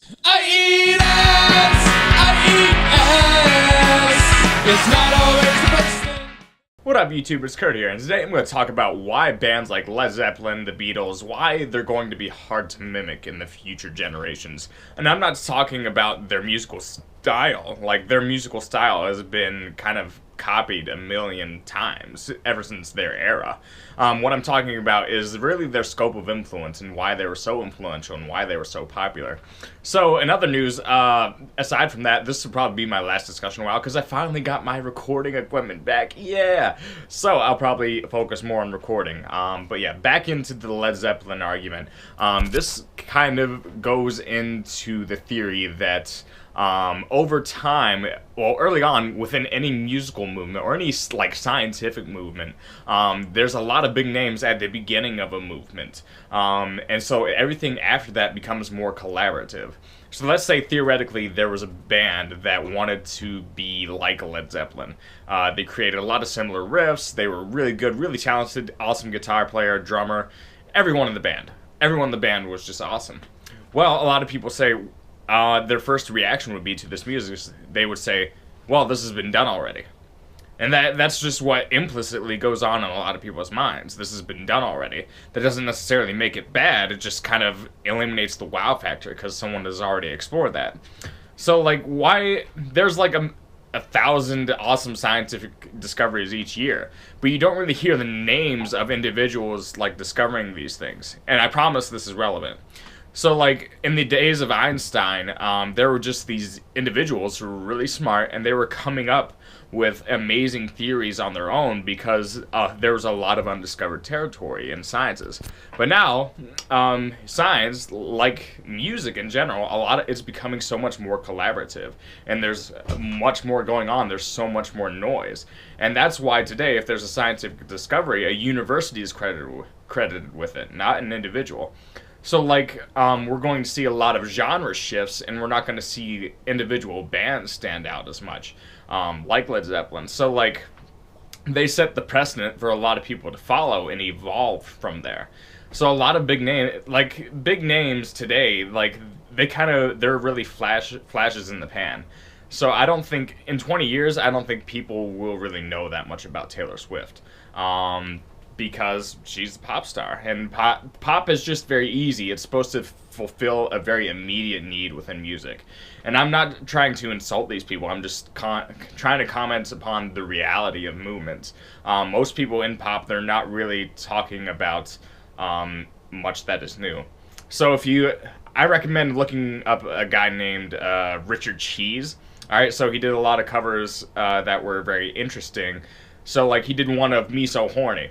I eat ass, I eat ass. It's not always the best thing. What up, YouTubers? Kurt here, and today I'm going to talk about why bands like Led Zeppelin, the Beatles, why they're going to be hard to mimic in the future generations. And I'm not talking about their musical style. Like, their musical style has been kind of copied a million times ever since their era. What I'm talking about is really their scope of influence and why they were so influential and why they were so popular. So, in other news, aside from that, this will probably be my last discussion in a while because I finally got my recording equipment back. Yeah! So, I'll probably focus more on recording. But yeah, back into the Led Zeppelin argument. This kind of goes into the theory that over time, well, early on, within any musical movement or any like scientific movement, there's a lot of big names at the beginning of a movement, and so everything after that becomes more collaborative. So let's say theoretically there was a band that wanted to be like Led Zeppelin. They created a lot of similar riffs. They were really good, really talented, awesome guitar player, drummer, everyone in the band. Everyone in the band was just awesome. Well, a lot of people say their first reaction would be to this music. They would say, well, this has been done already. And that's just what implicitly goes on in a lot of people's minds. This has been done already. That doesn't necessarily make it bad. It just kind of eliminates the wow factor because someone has already explored that. So, like, why... There's, like, a 1,000 awesome scientific discoveries each year, but you don't really hear the names of individuals, like, discovering these things. And I promise this is relevant. So, like, in the days of Einstein, there were just these individuals who were really smart, and they were coming up with amazing theories on their own because there was a lot of undiscovered territory in sciences. But now, science, like music in general, it's becoming so much more collaborative, and there's much more going on. There's so much more noise. And that's why today, if there's a scientific discovery, a university is credited with it, not an individual. So, like, we're going to see a lot of genre shifts, and we're not going to see individual bands stand out as much, like Led Zeppelin. So, like, they set the precedent for a lot of people to follow and evolve from there. So, a lot of big names today, like, they're really flashes in the pan. So, I don't think, in 20 years, I don't think people will really know that much about Taylor Swift. Because she's a pop star, and pop is just very easy. It's supposed to fulfill a very immediate need within music. And I'm not trying to insult these people, I'm just trying to comment upon the reality of movements. Most people in pop, they're not really talking about much that is new. So I recommend looking up a guy named Richard Cheese. Alright, so he did a lot of covers that were very interesting. So, like, he did one of Me So Horny.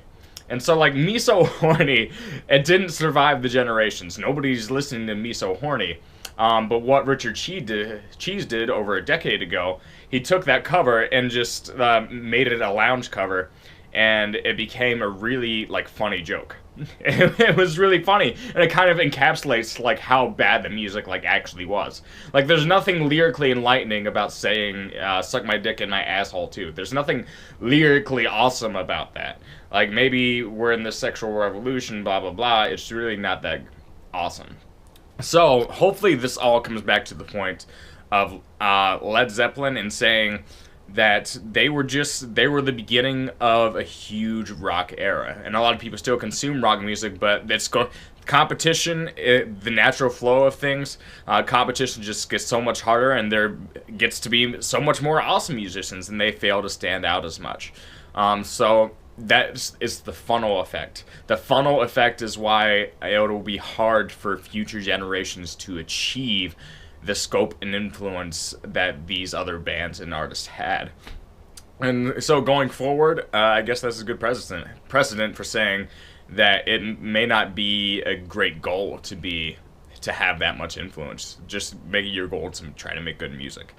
And so, like, Me So Horny, it didn't survive the generations. Nobody's listening to Me So Horny. But what Richard Cheese did over a decade ago, he took that cover and just made it a lounge cover, and it became a really, like, funny joke. It was really funny, and it kind of encapsulates, like, how bad the music, like, actually was. Like, there's nothing lyrically enlightening about saying, suck my dick in my asshole, too. There's nothing lyrically awesome about that. Like, maybe we're in the sexual revolution, blah, blah, blah. It's really not that awesome. So, hopefully this all comes back to the point of Led Zeppelin and saying that they were the beginning of a huge rock era. And a lot of people still consume rock music, but competition, the natural flow of things, competition just gets so much harder, and there gets to be so much more awesome musicians, and they fail to stand out as much. So that is the funnel effect. The funnel effect is why it will be hard for future generations to achieve the scope and influence that these other bands and artists had. And so going forward, I guess that's a good precedent for saying that it may not be a great goal to have that much influence. Just make it your goal to try to make good music.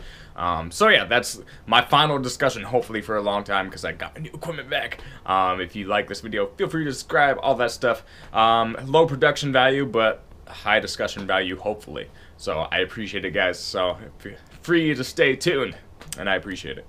So yeah, that's my final discussion, hopefully for a long time, because I got my new equipment back. If you like this video, feel free to subscribe, all that stuff. Low production value, but high discussion value, hopefully. So I appreciate it, guys. So feel free to stay tuned, and I appreciate it.